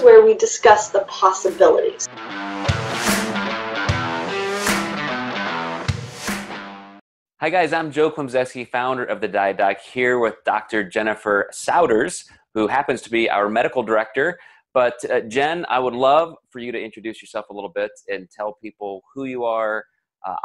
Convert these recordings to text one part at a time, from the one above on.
is where we discuss the possibilities. Hi guys, I'm Joe Klimczewski, founder of The Diet Doc, here with Dr. Jennifer Souders, who happens to be our medical director. But Jen, I would love for you to introduce yourself a little bit and tell people who you are.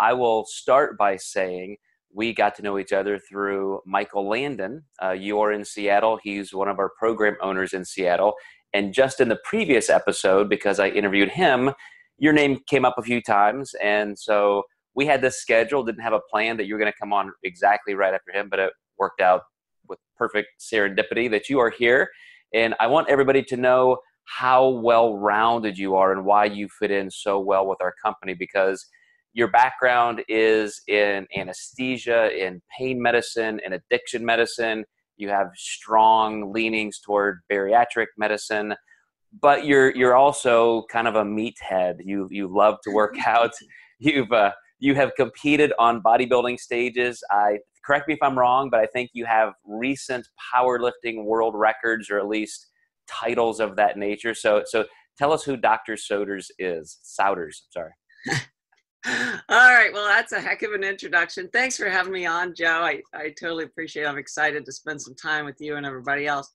I will start by saying we got to know each other through Michael Landon. You're in Seattle. He's one of our program owners in Seattle. And just in the previous episode, because I interviewed him, your name came up a few times. And so we had this schedule, didn't have a plan that you were going to come on exactly right after him, but it worked out with perfect serendipity that you are here. And I want everybody to know how well-rounded you are and why you fit in so well with our company, because your background is in anesthesia, in pain medicine, in addiction medicine. You have strong leanings toward bariatric medicine, but you're also kind of a meathead. You love to work out. You have competed on bodybuilding stages. Correct me if I'm wrong, but I think you have recent powerlifting world records, or at least titles of that nature. So tell us who Dr. Souders is. Souders, I'm sorry. All right. Well, that's a heck of an introduction. Thanks for having me on, Joe. I totally appreciate it. I'm excited to spend some time with you and everybody else.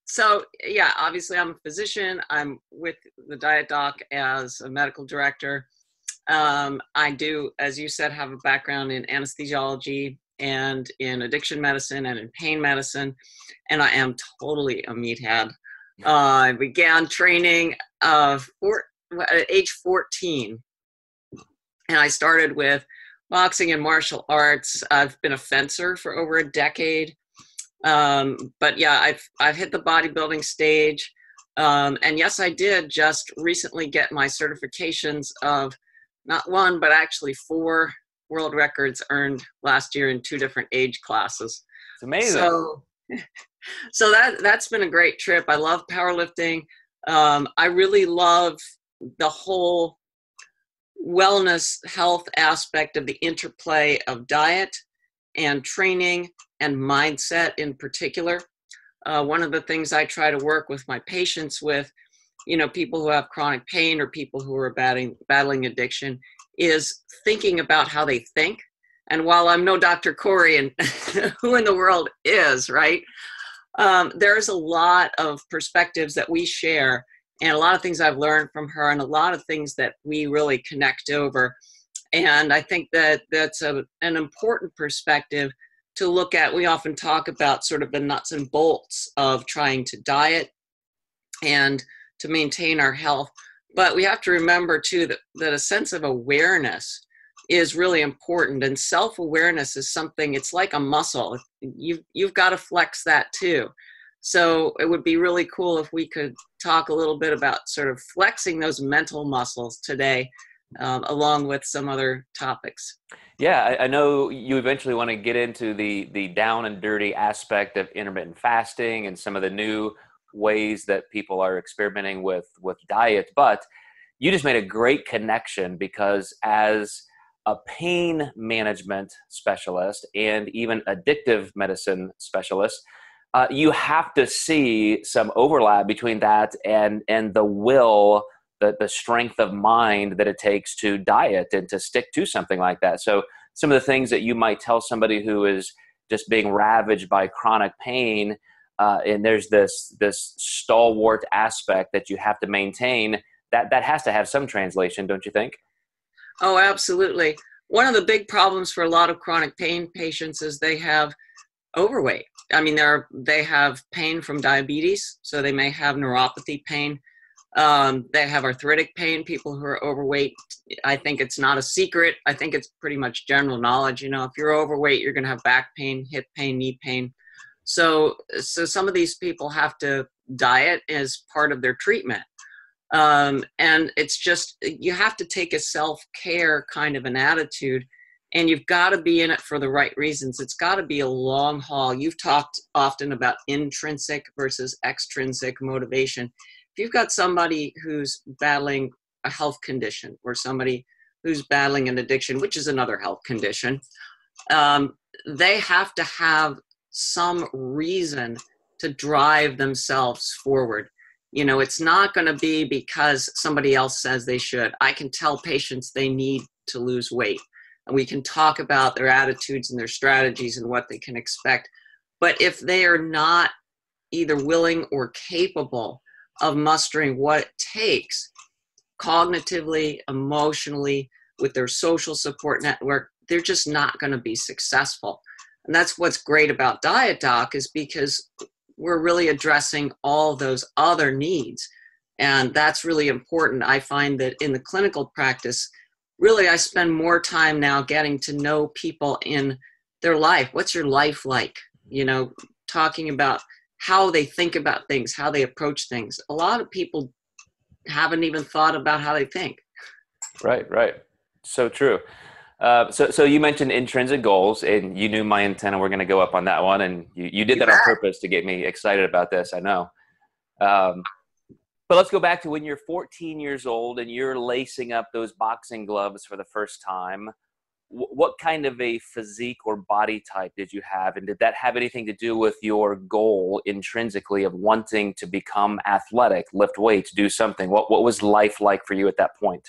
So yeah, obviously I'm a physician. I'm with the Diet Doc as a medical director. I do, as you said, have a background in anesthesiology and in addiction medicine and in pain medicine, and I am totally a meathead. I began training at age 14, and I started with boxing and martial arts. I've been a fencer for over a decade, but yeah, I've hit the bodybuilding stage, and yes, I did just recently get my certifications of not one, but actually 4 world records earned last year in 2 different age classes. It's amazing. So that's been a great trip. I love powerlifting. I really love the whole wellness health aspect of the interplay of diet and training and mindset in particular. One of the things I try to work with my patients with, people who have chronic pain or people who are battling addiction, is thinking about how they think. And while I'm no Dr. Corey, and who in the world is, right? There's a lot of perspectives that we share, and a lot of things I've learned from her, and a lot of things that we really connect over. And I think that that's an important perspective to look at. We often talk about sort of the nuts and bolts of trying to diet and to maintain our health. But we have to remember too that a sense of awareness is really important, and self-awareness is something, it's like a muscle. You've got to flex that too. So it would be really cool if we could talk a little bit about sort of flexing those mental muscles today, along with some other topics. Yeah, I know you eventually want to get into the down and dirty aspect of intermittent fasting and some of the new ways that people are experimenting with diet, but you just made a great connection, because as a pain management specialist and even addictive medicine specialist, you have to see some overlap between that and the will, the strength of mind that it takes to diet and to stick to something like that. So some of the things that you might tell somebody who is just being ravaged by chronic pain, and there's this stalwart aspect that you have to maintain, that has to have some translation, don't you think? Oh, absolutely. One of the big problems for a lot of chronic pain patients is they have overweight. I mean, they have pain from diabetes, so they may have neuropathy pain. They have arthritic pain, people who are overweight. I think it's not a secret. I think it's pretty much general knowledge. If you're overweight, you're going to have back pain, hip pain, knee pain. So some of these people have to diet as part of their treatment. And it's just, you have to take a self-care kind of an attitude, and you've got to be in it for the right reasons. It's got to be a long haul. You've talked often about intrinsic versus extrinsic motivation. If you've got somebody who's battling a health condition, or somebody who's battling an addiction, which is another health condition, they have to have some reason to drive themselves forward. It's not going to be because somebody else says they should. I can tell patients they need to lose weight, and we can talk about their attitudes and their strategies and what they can expect. But if they are not either willing or capable of mustering what it takes cognitively, emotionally, with their social support network, they're just not going to be successful. And that's what's great about Diet Doc, is because we're really addressing all those other needs. And that's really important. I find that in the clinical practice, really, I spend more time now getting to know people in their life. What's your life like? Talking about how they think about things, how they approach things. A lot of people haven't even thought about how they think. Right. So true. So you mentioned intrinsic goals, and you knew my intent, and we're going to go up on that one. And you did that on purpose to get me excited about this, I know. But let's go back to when you're 14 years old and you're lacing up those boxing gloves for the first time. What kind of a physique or body type did you have? And did that have anything to do with your goal intrinsically of wanting to become athletic, lift weights, do something? What was life like for you at that point?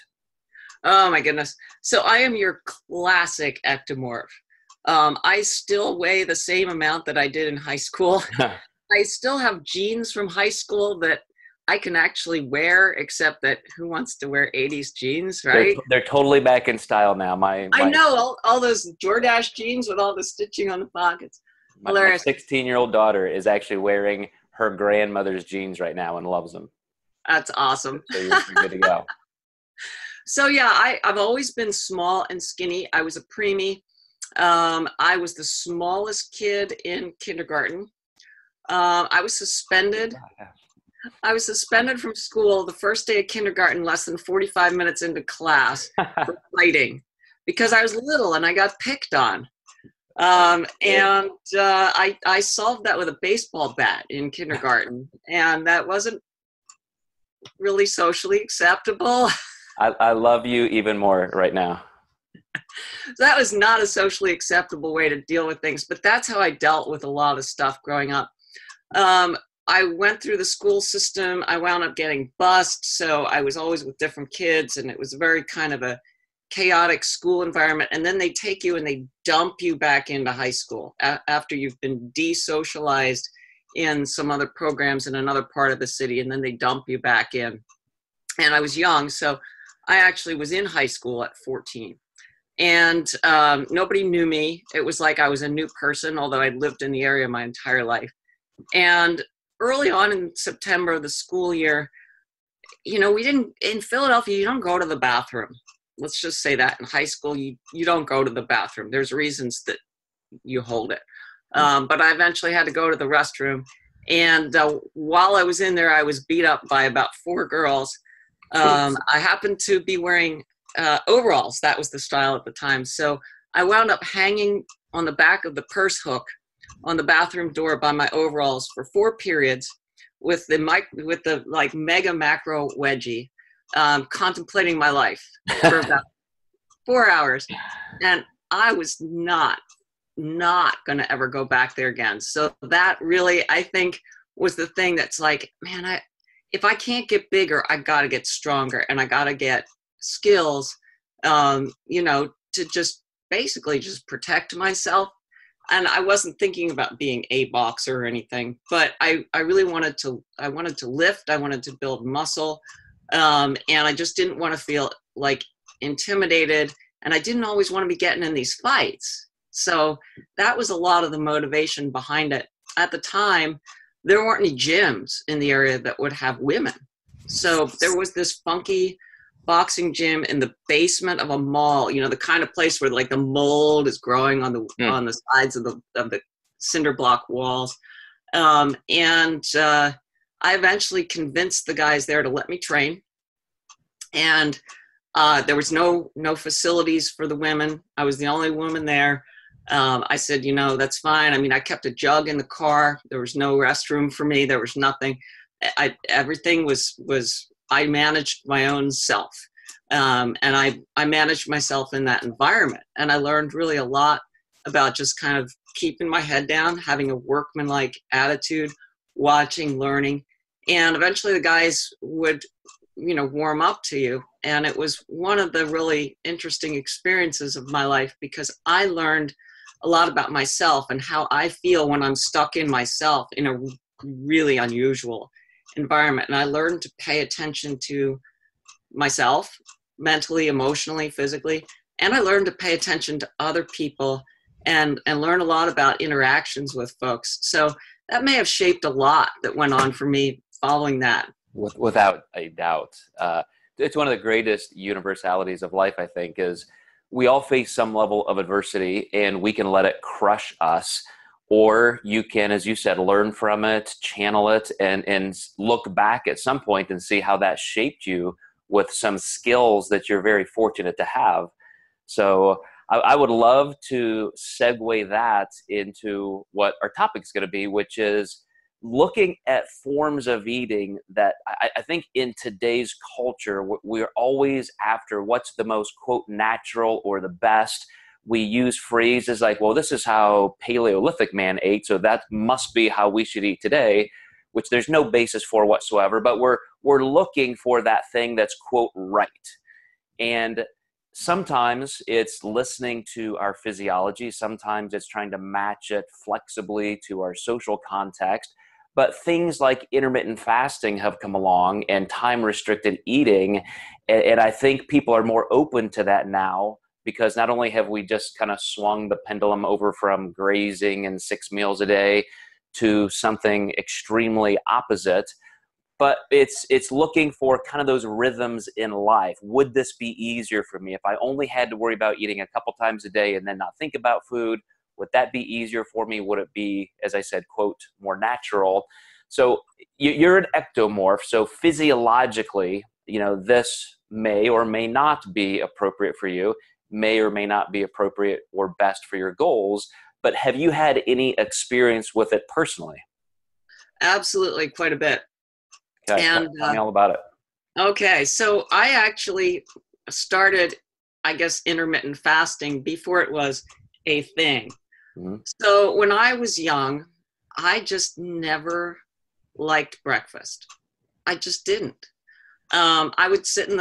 Oh my goodness. So I am your classic ectomorph. I still weigh the same amount that I did in high school. I still have jeans from high school that I can actually wear, except that who wants to wear 80s jeans, right? They're totally back in style now. I know, all those Jordache jeans with all the stitching on the pockets. My 16-year-old daughter is actually wearing her grandmother's jeans right now and loves them. That's awesome. So you're good to go. So yeah, I've always been small and skinny. I was a preemie. I was the smallest kid in kindergarten. I was suspended. I was suspended from school the first day of kindergarten, less than 45 minutes into class, for fighting because I was little and I got picked on. I solved that with a baseball bat in kindergarten, and that wasn't really socially acceptable. I love you even more right now. So that was not a socially acceptable way to deal with things, but that's how I dealt with a lot of stuff growing up. I went through the school system. I wound up getting bused, so I was always with different kids, and it was very kind of a chaotic school environment. And then they take you and they dump you back into high school after you've been desocialized in some other programs in another part of the city, and then they dump you back in. And I was young, so I actually was in high school at 14. And nobody knew me. It was like I was a new person, although I'd lived in the area my entire life. And early on in September of the school year, in Philadelphia, you don't go to the bathroom. Let's just say that in high school, you don't go to the bathroom. There's reasons that you hold it. But I eventually had to go to the restroom. And while I was in there, I was beat up by about 4 girls. I happened to be wearing overalls. That was the style at the time. So I wound up hanging on the back of the purse hook on the bathroom door by my overalls for 4 periods with the mega macro wedgie, contemplating my life for about 4 hours. And I was not going to ever go back there again. So that really, I think, was the thing that's like, man, if I can't get bigger, I got to get stronger, and I got to get skills, to just basically just protect myself. And I wasn't thinking about being a boxer or anything, but I really wanted to lift. I wanted to build muscle. And I just didn't want to feel like intimidated. And I didn't always want to be getting in these fights. So that was a lot of the motivation behind it. At the time, there weren't any gyms in the area that would have women. So there was this funky boxing gym in the basement of a mall, the kind of place where like the mold is growing on the sides of the cinder block walls. I eventually convinced the guys there to let me train. And there was no facilities for the women. I was the only woman there. I said, that's fine. I mean, I kept a jug in the car. There was no restroom for me. There was nothing. Everything was I managed my own self. And I managed myself in that environment. And I learned really a lot about just kind of keeping my head down, having a workmanlike attitude, watching, learning. And eventually the guys would, warm up to you. And it was one of the really interesting experiences of my life, because I learned a lot about myself and how I feel when I'm stuck in myself in a really unusual environment. And I learned to pay attention to myself mentally, emotionally, physically. And I learned to pay attention to other people and learn a lot about interactions with folks. So that may have shaped a lot that went on for me following that. Without a doubt. It's one of the greatest universalities of life, I think, is we all face some level of adversity and we can let it crush us. Or you can, as you said, learn from it, channel it, and look back at some point and see how that shaped you with some skills that you're very fortunate to have. So I would love to segue that into what our topic is going to be, which is looking at forms of eating that I think in today's culture, we're always after what's the most, quote, natural or the best. We use phrases like, well, this is how Paleolithic man ate, so that must be how we should eat today, which there's no basis for whatsoever. But we're looking for that thing that's, quote, right. And sometimes it's listening to our physiology. Sometimes it's trying to match it flexibly to our social context. But things like intermittent fasting have come along and time-restricted eating. And I think people are more open to that now, because not only have we just kind of swung the pendulum over from grazing and 6 meals a day to something extremely opposite, but it's looking for kind of those rhythms in life. Would this be easier for me if I only had to worry about eating a couple times a day and then not think about food? Would that be easier for me? Would it be, as I said, quote, more natural? So you're an ectomorph. So physiologically, this may or may not be appropriate for you, may or may not be appropriate or best for your goals. But have you had any experience with it personally? Absolutely, quite a bit. Okay, and tell me all about it. Okay, so I actually started, I guess, intermittent fasting before it was a thing. Mm-hmm. So when I was young, I just never liked breakfast. I just didn't. I would sit in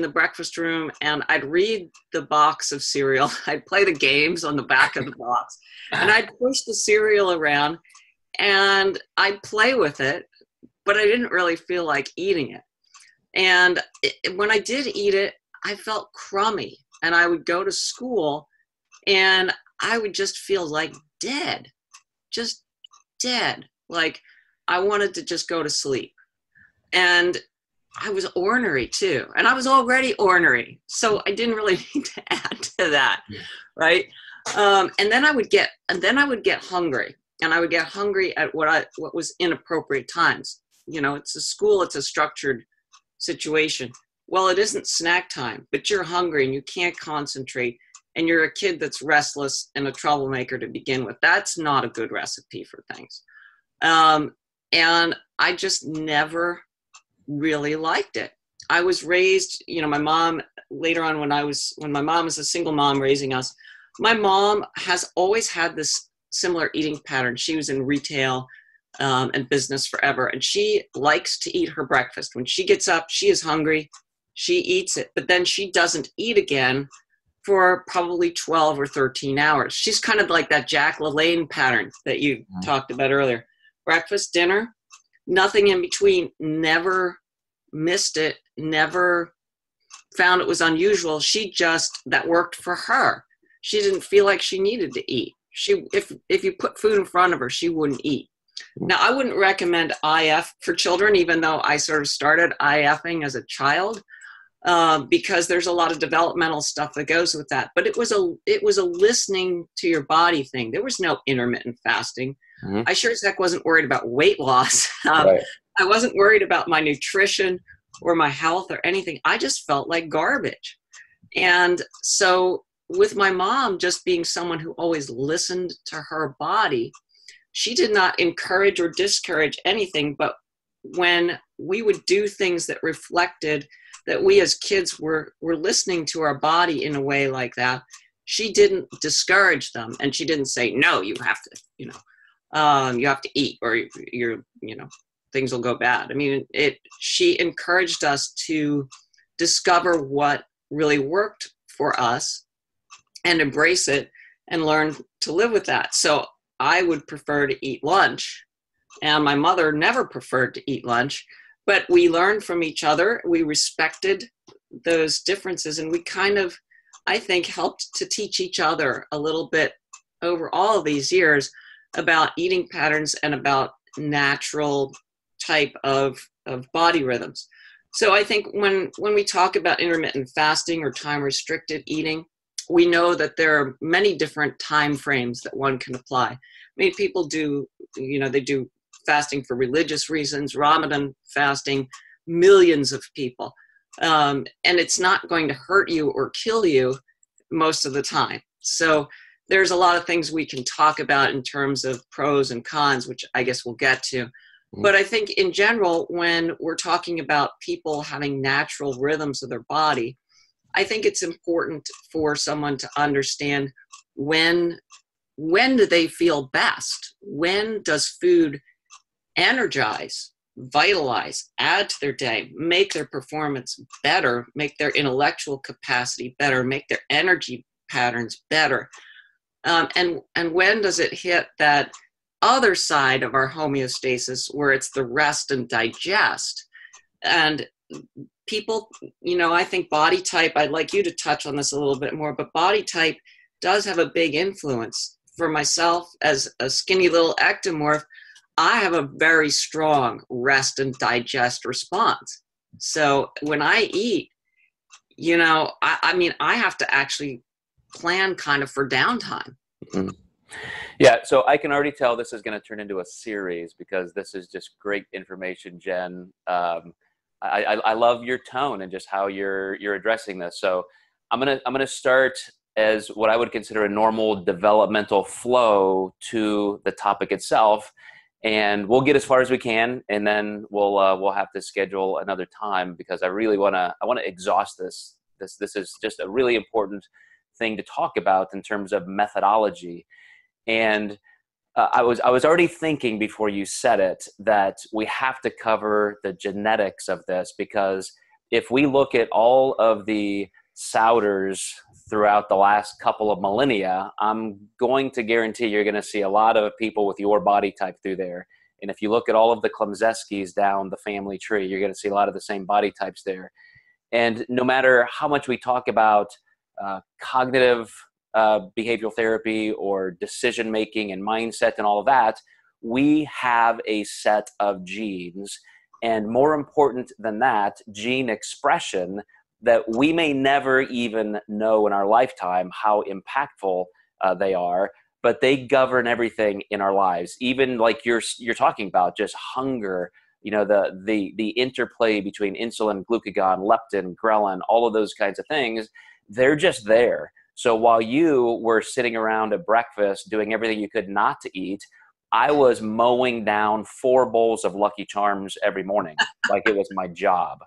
the breakfast room and I'd read the box of cereal. I'd play the games on the back of the box, and I'd push the cereal around and I'd play with it, but I didn't really feel like eating it. And when I did eat it, I felt crummy, and I would go to school and I would just feel like dead, just dead. Like I wanted to just go to sleep. And I was ornery too. And I was already ornery, so I didn't really need to add to that. Right. And then I would get hungry, and I would get hungry at what was inappropriate times. It's a school, it's a structured situation. Well, it isn't snack time, but you're hungry and you can't concentrate, and you're a kid that's restless and a troublemaker to begin with. That's not a good recipe for things. And I just never really liked it. I was raised, my mom, later on when my mom was a single mom raising us, my mom has always had this similar eating pattern. She was in retail and business forever, and she likes to eat her breakfast. When she gets up, she is hungry, she eats it, but then she doesn't eat again for probably 12 or 13 hours. She's kind of like that Jack LaLanne pattern that you talked about earlier. Breakfast, dinner, nothing in between. Never missed it, never found it was unusual. That worked for her. She didn't feel like she needed to eat. If you put food in front of her, she wouldn't eat. Now, I wouldn't recommend IF for children, even though I sort of started IFing as a child, because there's a lot of developmental stuff that goes with that. But it was a listening to your body thing. There was no intermittent fasting. Mm-hmm. I sure as heck wasn't worried about weight loss. Right. I wasn't worried about my nutrition or my health or anything. I just felt like garbage. And so with my mom just being someone who always listened to her body, she did not encourage or discourage anything. But when we would do things that reflected that we as kids were listening to our body in a way like that, she didn't discourage them. And she didn't say, no, you have to, you have to eat, or you're, things will go bad. I mean, she encouraged us to discover what really worked for us and embrace it and learn to live with that. So I would prefer to eat lunch, and my mother never preferred to eat lunch, but we learned from each other. We respected those differences, and we kind of, I think, helped to teach each other a little bit over all of these years about eating patterns and about natural type of body rhythms. So I think when we talk about intermittent fasting or time restricted eating, we know that there are many different time frames that one can apply. I mean, people do, they do fasting for religious reasons, Ramadan fasting, millions of people. And it's not going to hurt you or kill you most of the time. So there's a lot of things we can talk about in terms of pros and cons, which I guess we'll get to. But I think in general, when we're talking about people having natural rhythms of their body, I think it's important for someone to understand when do they feel best? When does food energize, vitalize, add to their day, make their performance better, make their intellectual capacity better, make their energy patterns better? And when does it hit that other side of our homeostasis where it's the rest and digest? And people, I think body type, I'd like you to touch on this a little bit more, but body type does have a big influence. For myself, as a skinny little ectomorph, I have a very strong rest and digest response. So when I eat, I have to actually plan kind of for downtime. Mm-hmm. Yeah, so I can already tell this is going to turn into a series because this is just great information, Jen. I love your tone and just how you're addressing this. So I'm gonna start as what I would consider a normal developmental flow to the topic itself, and we'll get as far as we can, and then we'll have to schedule another time because I really want to exhaust this. This is just a really important thing to talk about in terms of methodology. And I was already thinking before you said it that we have to cover the genetics of this, because if we look at all of the Souders throughout the last couple of millennia, I'm going to guarantee you're going to see a lot of people with your body type through there. And if you look at all of the Klemczewskis down the family tree, you're going to see a lot of the same body types there. And no matter how much we talk about cognitive behavioral therapy or decision making and mindset and all of that, we have a set of genes, and more important than that, gene expression that we may never even know in our lifetime how impactful they are, but they govern everything in our lives. Even like you're talking about, just hunger, the interplay between insulin, glucagon, leptin, ghrelin, all of those kinds of things, they're just there. So while you were sitting around at breakfast doing everything you could not to eat, I was mowing down 4 bowls of Lucky Charms every morning, like it was my job.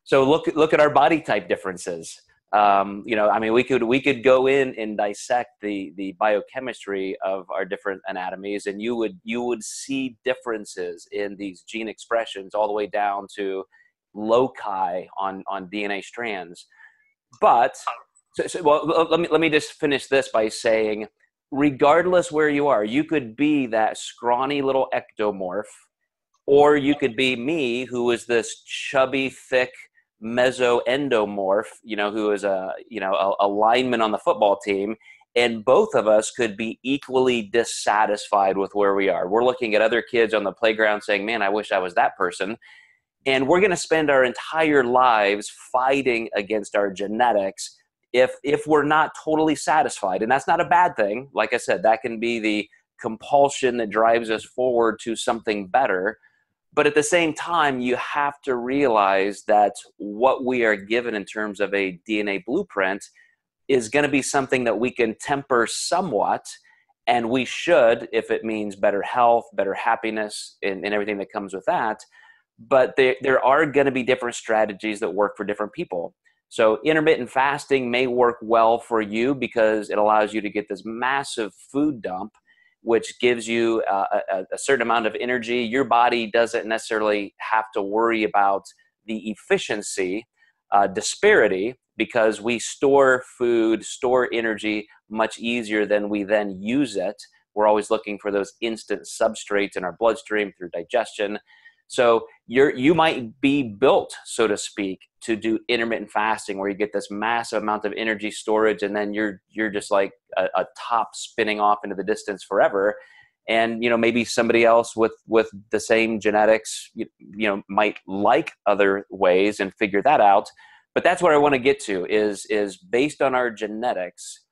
So look at our body type differences. We could go in and dissect the biochemistry of our different anatomies, and you would see differences in these gene expressions all the way down to loci on DNA strands. But let me just finish this by saying, regardless where you are, you could be that scrawny little ectomorph, or you could be me, who is this chubby, thick mesoendomorph, who is a lineman on the football team, and both of us could be equally dissatisfied with where we are. We're looking at other kids on the playground saying, man, I wish I was that person. And we're going to spend our entire lives fighting against our genetics if we're not totally satisfied. And that's not a bad thing. Like I said, that can be the compulsion that drives us forward to something better. But at the same time, you have to realize that what we are given in terms of a DNA blueprint is going to be something that we can temper somewhat. And we should, if it means better health, better happiness, and everything that comes with that. But there are going to be different strategies that work for different people. So intermittent fasting may work well for you because it allows you to get this massive food dump which gives you a certain amount of energy. Your body doesn't necessarily have to worry about the efficiency disparity, because we store food, store energy much easier than we then use it. We're always looking for those instant substrates in our bloodstream through digestion. So you might be built, so to speak, to do intermittent fasting, where you get this massive amount of energy storage, and then you're just like a top spinning off into the distance forever. And maybe somebody else with the same genetics, might like other ways and figure that out. But that's what I want to get to is based on our genetics,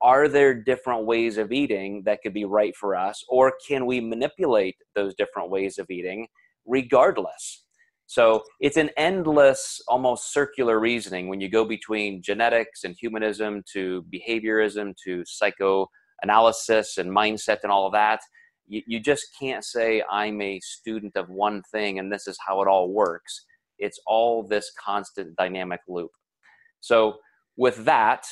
are there different ways of eating that could be right for us, or can we manipulate those different ways of eating regardless? So it's an endless, almost circular reasoning when you go between genetics and humanism to behaviorism to psychoanalysis and mindset and all of that. You just can't say I'm a student of one thing and this is how it all works. It's all this constant dynamic loop. So with that,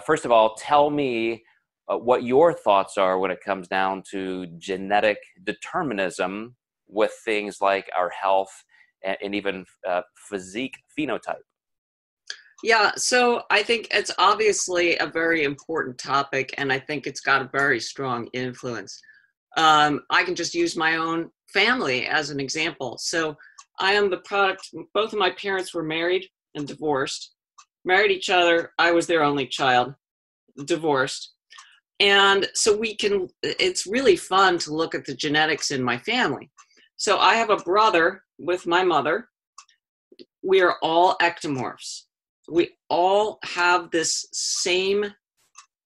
first of all, tell me what your thoughts are when it comes down to genetic determinism with things like our health and even physique phenotype. Yeah, so I think it's obviously a very important topic, and I think it's got a very strong influence. I can just use my own family as an example. So I am the product, both of my parents were married and divorced, married each other. I was their only child, divorced. And so it's really fun to look at the genetics in my family. So I have a brother with my mother. We are all ectomorphs. We all have this same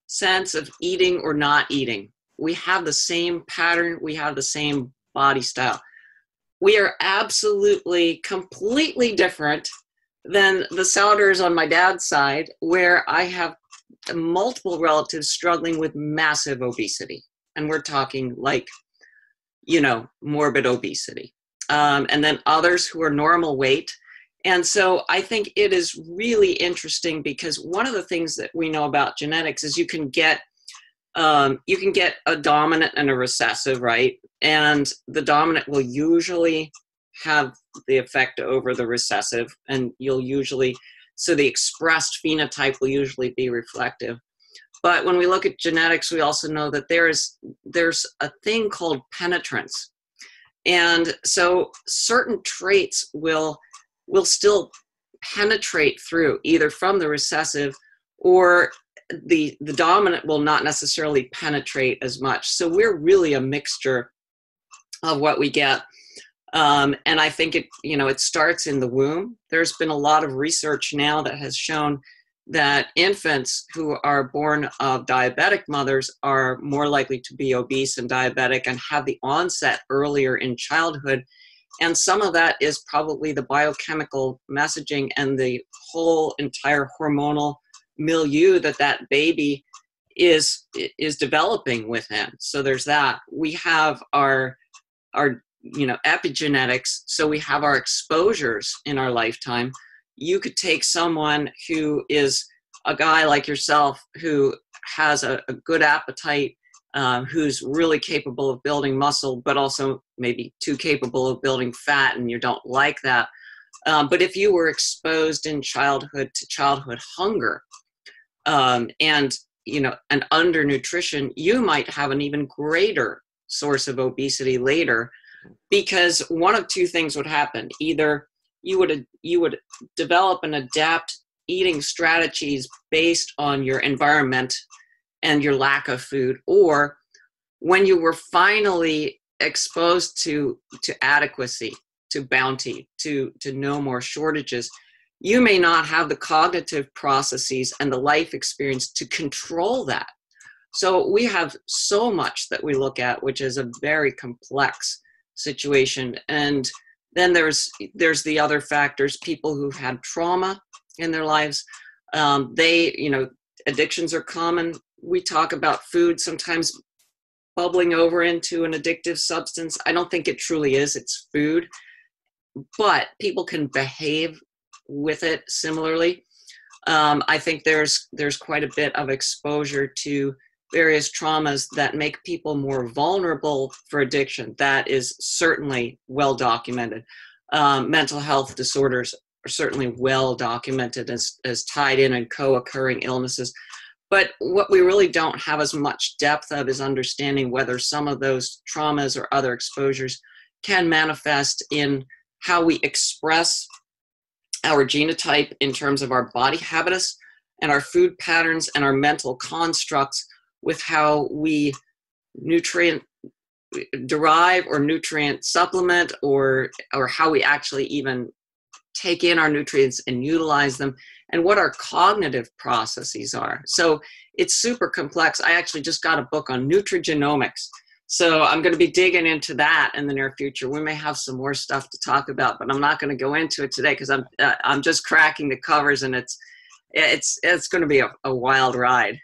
sense of eating or not eating. We have the same pattern. We have the same body style. We are absolutely, completely different than the Souders on my dad's side, where I have multiple relatives struggling with massive obesity. And we're talking like, morbid obesity. And then others who are normal weight. And so I think it is really interesting, because one of the things that we know about genetics is you can get a dominant and a recessive, right? And the dominant will usually have the effect over the recessive, and so the expressed phenotype will usually be reflective. But when we look at genetics, we also know that there's a thing called penetrance. And so certain traits will still penetrate through, either from the recessive, or the dominant will not necessarily penetrate as much. So we're really a mixture of what we get. And I think it starts in the womb. There's been a lot of research now that has shown that infants who are born of diabetic mothers are more likely to be obese and diabetic and have the onset earlier in childhood. And some of that is probably the biochemical messaging and the whole entire hormonal milieu that baby is developing within. So there's that. We have our epigenetics. So we have our exposures in our lifetime. You could take someone who is a guy like yourself who has a good appetite, who's really capable of building muscle, but also maybe too capable of building fat, and you don't like that. But if you were exposed in childhood to childhood hunger, and undernutrition, you might have an even greater source of obesity later, because one of two things would happen. Either you would develop and adapt eating strategies based on your environment and your lack of food, or when you were finally exposed to adequacy, to bounty, to no more shortages, you may not have the cognitive processes and the life experience to control that. So we have so much that we look at, which is a very complex situation. And then there's the other factors, people who've had trauma in their lives. Addictions are common. We talk about food sometimes bubbling over into an addictive substance. I don't think it truly is. It's food. But people can behave with it similarly. I think there's quite a bit of exposure to various traumas that make people more vulnerable for addiction. That is certainly well documented. Mental health disorders are certainly well documented as tied in and co-occurring illnesses. But what we really don't have as much depth of is understanding whether some of those traumas or other exposures can manifest in how we express our genotype in terms of our body habitus and our food patterns and our mental constructs with how we nutrient derive or nutrient supplement or how we actually even take in our nutrients and utilize them, and what our cognitive processes are. So it's super complex. I actually just got a book on nutrigenomics. So I'm going to be digging into that in the near future. We may have some more stuff to talk about, but I'm not going to go into it today because I'm just cracking the covers, and it's going to be a wild ride.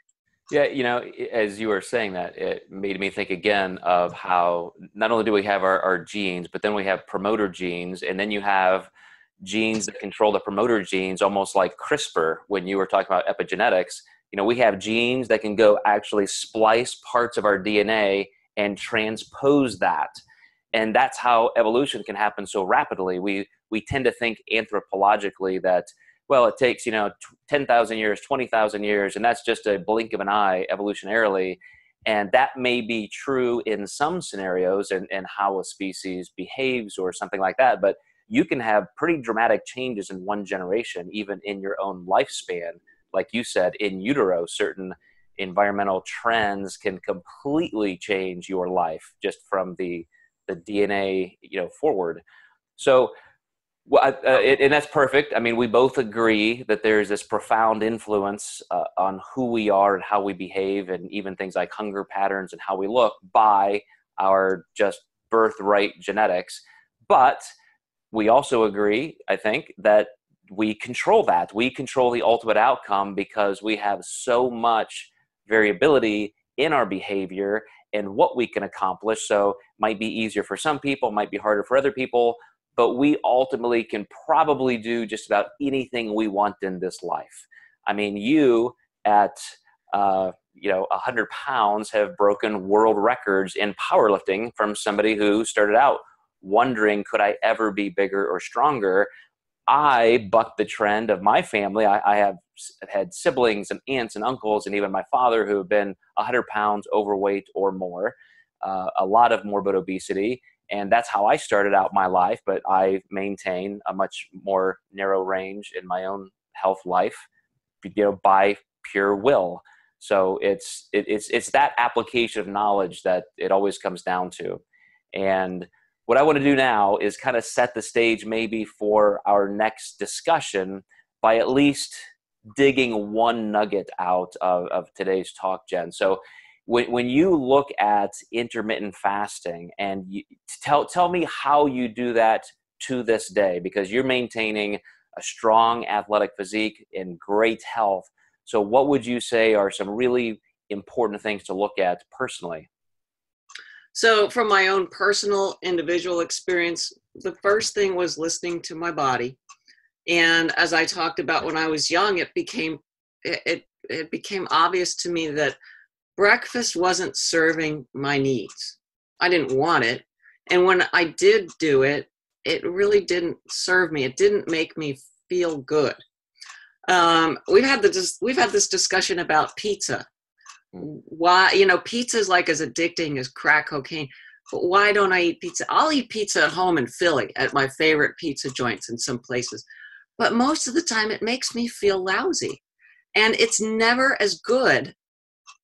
Yeah, as you were saying that, it made me think again of how not only do we have our genes, but then we have promoter genes, and then you have genes that control the promoter genes, almost like CRISPR. When you were talking about epigenetics, we have genes that can go actually splice parts of our DNA and transpose that. And that's how evolution can happen so rapidly. We tend to think anthropologically that, well, it takes, 10,000 years, 20,000 years, and that's just a blink of an eye evolutionarily. And that may be true in some scenarios and how a species behaves or something like that. But you can have pretty dramatic changes in one generation, even in your own lifespan. Like you said, in utero, certain environmental trends can completely change your life just from the DNA, forward. So, and that's perfect. I mean, we both agree that there's this profound influence on who we are and how we behave, and even things like hunger patterns and how we look by our just birthright genetics. But we also agree, I think, that we control that. We control the ultimate outcome because we have so much variability in our behavior and what we can accomplish. So it might be easier for some people, might be harder for other people, but we ultimately can probably do just about anything we want in this life. I mean, you at 100 pounds have broken world records in powerlifting from somebody who started out wondering, could I ever be bigger or stronger? I bucked the trend of my family. I have had siblings and aunts and uncles and even my father who have been 100 pounds overweight or more, a lot of morbid obesity. And that's how I started out my life, but I maintain a much more narrow range in my own health life, by pure will. So it's that application of knowledge that it always comes down to. And what I want to do now is kind of set the stage maybe for our next discussion by at least digging one nugget out of today's talk, Jen. So when you look at intermittent fasting, and tell me how you do that to this day, because you're maintaining a strong athletic physique and great health. So what would you say are some really important things to look at personally? So from my own personal individual experience, the first thing was listening to my body. And as I talked about when I was young, it became obvious to me that breakfast wasn't serving my needs. I didn't want it. And when I did do it, it really didn't serve me. It didn't make me feel good. We've had this discussion about pizza. Why, pizza is like as addicting as crack cocaine, but why don't I eat pizza? I'll eat pizza at home in Philly at my favorite pizza joints in some places, but most of the time it makes me feel lousy, and it's never as good.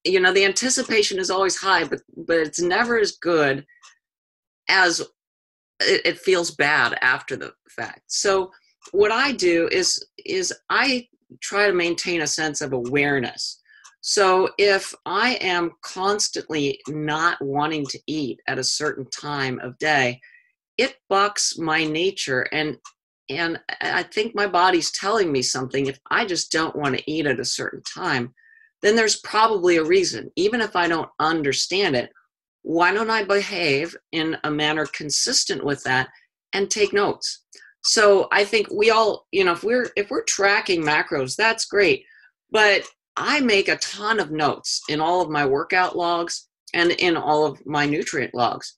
The anticipation is always high, but it's never as good as it feels bad after the fact. So what I do is I try to maintain a sense of awareness. So if I am constantly not wanting to eat at a certain time of day, it bucks my nature. And I think my body's telling me something. If I just don't want to eat at a certain time, then there's probably a reason. Even if I don't understand it, why don't I behave in a manner consistent with that and take notes? So I think we all, if we're tracking macros, that's great. But I make a ton of notes in all of my workout logs and in all of my nutrient logs.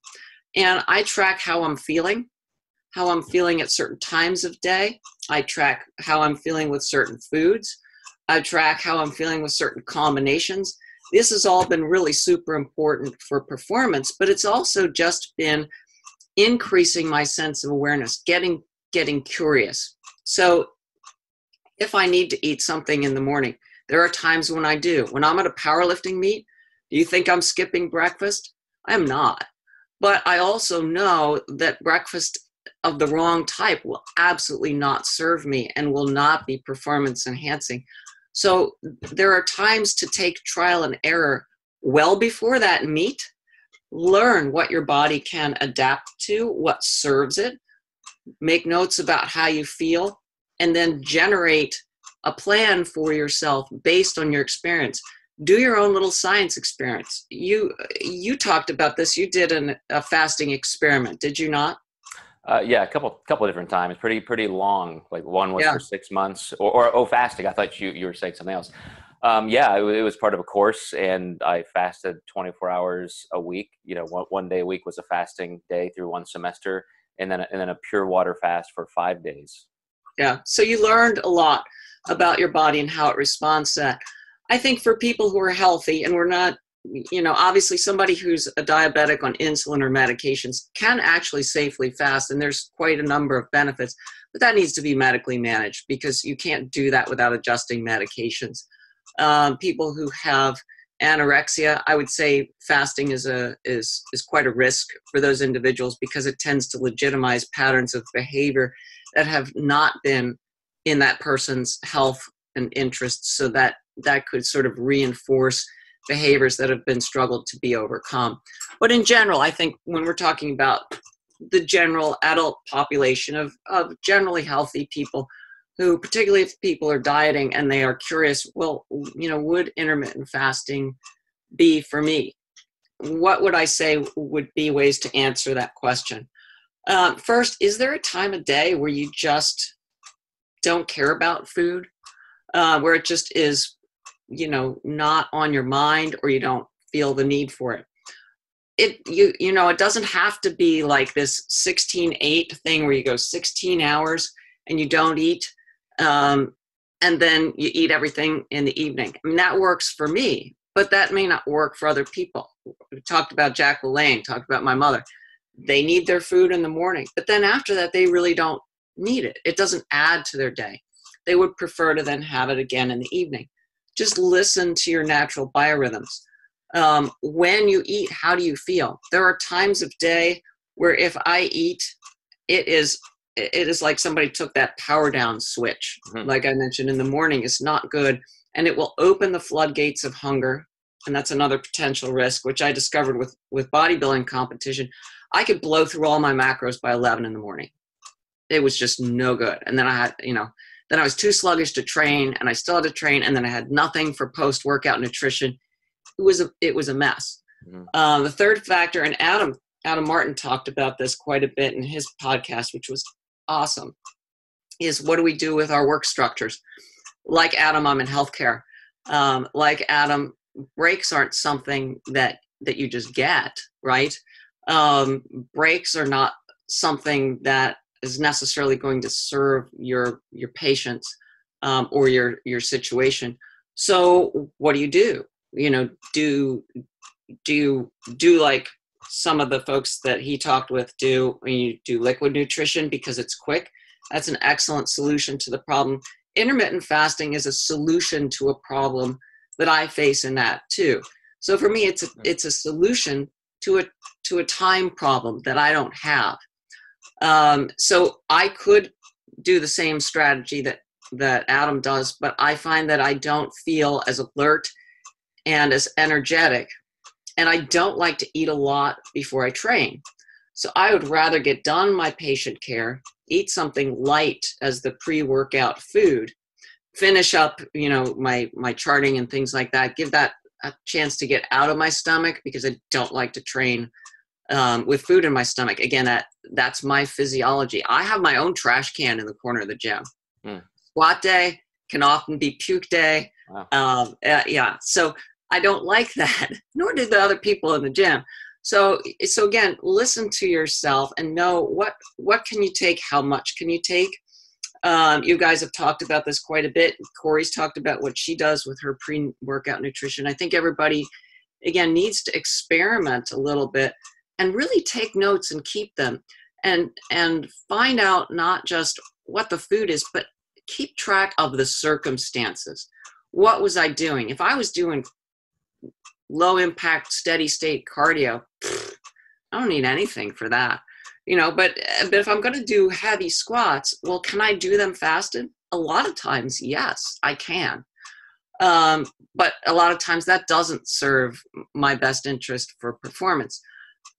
And I track how I'm feeling at certain times of day. I track how I'm feeling with certain foods. I track how I'm feeling with certain combinations. This has all been really super important for performance, but it's also just been increasing my sense of awareness, getting curious. So if I need to eat something in the morning, there are times when I do. When I'm at a powerlifting meet, do you think I'm skipping breakfast? I am not. But I also know that breakfast of the wrong type will absolutely not serve me and will not be performance enhancing. So there are times to take trial and error well before that meet. Learn what your body can adapt to, what serves it, make notes about how you feel, and then generate a plan for yourself based on your experience. Do your own little science experiments. You talked about this. You did a fasting experiment, did you not? Yeah, a couple of different times. Pretty long. Like one was for 6 months, or fasting. I thought you were saying something else. Yeah, it was part of a course, and I fasted 24 hours a week. You know, one day a week was a fasting day through one semester, and then a pure water fast for 5 days. Yeah. So you learned a lot about your body and how it responds to that. I think for people who are healthy, and we're not, obviously somebody who's a diabetic on insulin or medications can actually safely fast, and there's quite a number of benefits, but that needs to be medically managed because you can't do that without adjusting medications. People who have anorexia, I would say fasting is quite a risk for those individuals because it tends to legitimize patterns of behavior that have not been in that person's health and interests, so that could sort of reinforce behaviors that have been struggled to be overcome. But in general, I think when we're talking about the general adult population of generally healthy people who, particularly if people are dieting and they are curious, well, would intermittent fasting be for me? What would I say would be ways to answer that question? First, is there a time of day where you just don't care about food, where it just is, not on your mind, or you don't feel the need for it? It doesn't have to be like this 16-8 thing where you go 16 hours and you don't eat, and then you eat everything in the evening. I mean, that works for me, but that may not work for other people. We talked about Jack LaLanne, talked about my mother. They need their food in the morning, but then after that, they really don't need it. It doesn't add to their day. They would prefer to then have it again in the evening. Just listen to your natural biorhythms. When you eat, how do you feel? There are times of day where if I eat, it is like somebody took that power down switch. Mm-hmm. Like I mentioned in the morning, it's not good, and it will open the floodgates of hunger. And that's another potential risk, which I discovered with bodybuilding competition. I could blow through all my macros by 11 in the morning. It was just no good. And then I had, then I was too sluggish to train, and I still had to train, and then I had nothing for post-workout nutrition. It was a mess. Mm-hmm. The third factor, and Adam Martin talked about this quite a bit in his podcast, which was awesome, is what do we do with our work structures? Like Adam, I'm in healthcare. Like Adam, breaks aren't something that you just get, right? Breaks are not something that is necessarily going to serve your patients or your situation. So what do? Do you do like some of the folks that he talked with do? You do liquid nutrition because it's quick. That's an excellent solution to the problem. Intermittent fasting is a solution to a problem that I face in that too. So for me, it's a solution to a time problem that I don't have. So I could do the same strategy that Adam does, but I find that I don't feel as alert and as energetic, and I don't like to eat a lot before I train. So I would rather get done my patient care, eat something light as the pre-workout food, finish up, my charting and things like that, give that a chance to get out of my stomach because I don't like to train with food in my stomach. Again, that's my physiology. I have my own trash can in the corner of the gym. Squat day, can often be puke day. Wow. Yeah, so I don't like that, nor do the other people in the gym. So again, listen to yourself and know what can you take, how much can you take. You guys have talked about this quite a bit. Corey's talked about what she does with her pre-workout nutrition. I think everybody, again, needs to experiment a little bit and really take notes and keep them, and find out not just what the food is, but keep track of the circumstances. What was I doing? If I was doing low impact, steady state cardio, I don't need anything for that. But if I'm going to do heavy squats, well, can I do them fasted? A lot of times, yes, I can. But a lot of times that doesn't serve my best interest for performance.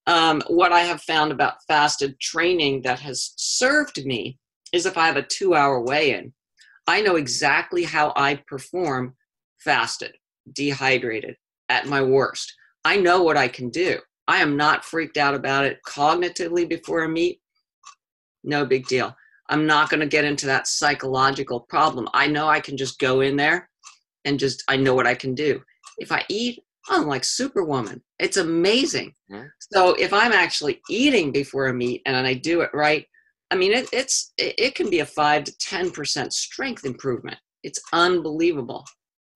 What I have found about fasted training that has served me is if I have a 2-hour weigh-in, I know exactly how I perform fasted, dehydrated, at my worst. I know what I can do. I am not freaked out about it cognitively before a meet. No big deal. I'm not going to get into that psychological problem. I know I can just go in there and I know what I can do. If I eat, I'm like Superwoman. It's amazing. Mm-hmm. So if I'm actually eating before a meet and I do it right, I mean, it can be a 5 to 10% strength improvement. It's unbelievable.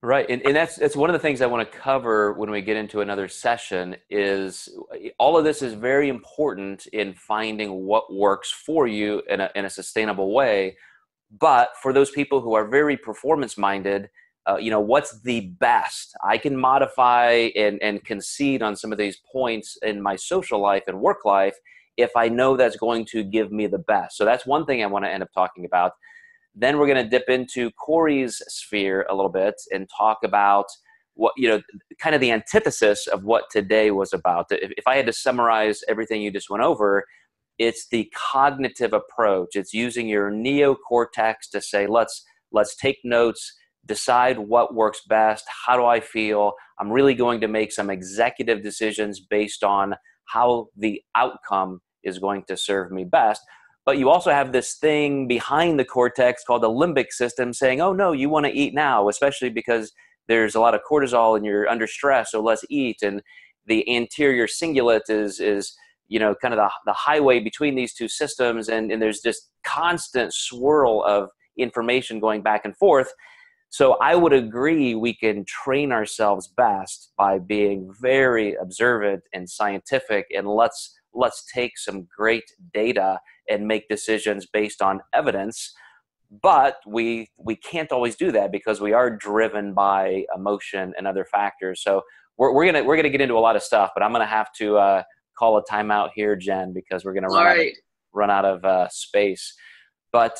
Right. And that's one of the things I want to cover when we get into another session is all of this is very important in finding what works for you in a sustainable way. But for those people who are very performance minded, what's the best? I can modify and concede on some of these points in my social life and work life if I know that's going to give me the best. So that's one thing I want to end up talking about. Then we're going to dip into Corey's sphere a little bit and talk about what, kind of the antithesis of what today was about. If I had to summarize everything you just went over, it's the cognitive approach. It's using your neocortex to say, let's take notes, decide what works best. How do I feel? I'm really going to make some executive decisions based on how the outcome is going to serve me best. But you also have this thing behind the cortex called the limbic system saying, oh, no, you want to eat now, especially because there's a lot of cortisol and you're under stress, so let's eat. And the anterior cingulate is kind of the highway between these two systems. And there's this constant swirl of information going back and forth. So I would agree we can train ourselves best by being very observant and scientific, and let's take some great data and make decisions based on evidence. But we can't always do that because we are driven by emotion and other factors. So we're gonna get into a lot of stuff, but I'm gonna have to call a timeout here, Jen, because we're gonna run out of space. But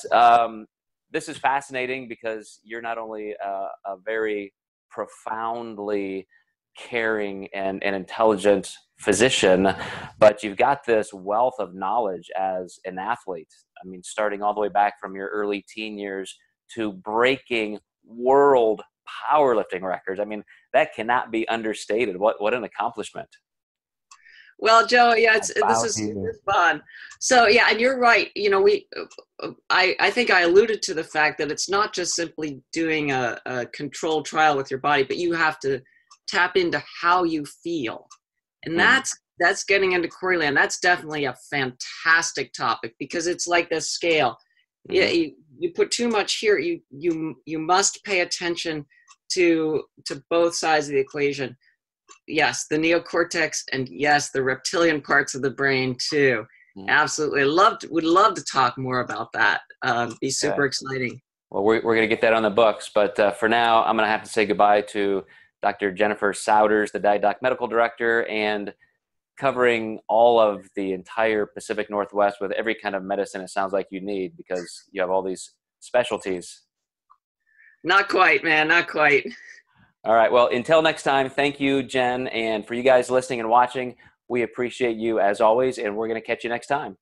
this is fascinating because you're not only a very profoundly caring and intelligent physician, but you've got this wealth of knowledge as an athlete. I mean, starting all the way back from your early teen years to breaking world powerlifting records. I mean, that cannot be understated. What an accomplishment. Well, Joe, yeah, this is super fun. So, yeah, and you're right. I think I alluded to the fact that it's not just simply doing a controlled trial with your body, but you have to tap into how you feel. And that's getting into Coreyland. That's definitely a fantastic topic because it's like this scale. Yeah, you put too much here, you must pay attention to both sides of the equation. Yes, the neocortex, and yes, the reptilian parts of the brain too. Absolutely. Would love to talk more about that. Be super exciting. Well, we're going to get that on the books, but for now, I'm going to have to say goodbye to Dr. Jennifer Souders, the Diet Doc Medical Director, and covering all of the entire Pacific Northwest with every kind of medicine it sounds like you need because you have all these specialties. Not quite, man. Not quite. All right. Well, until next time, thank you, Jen. And for you guys listening and watching, we appreciate you as always, and we're going to catch you next time.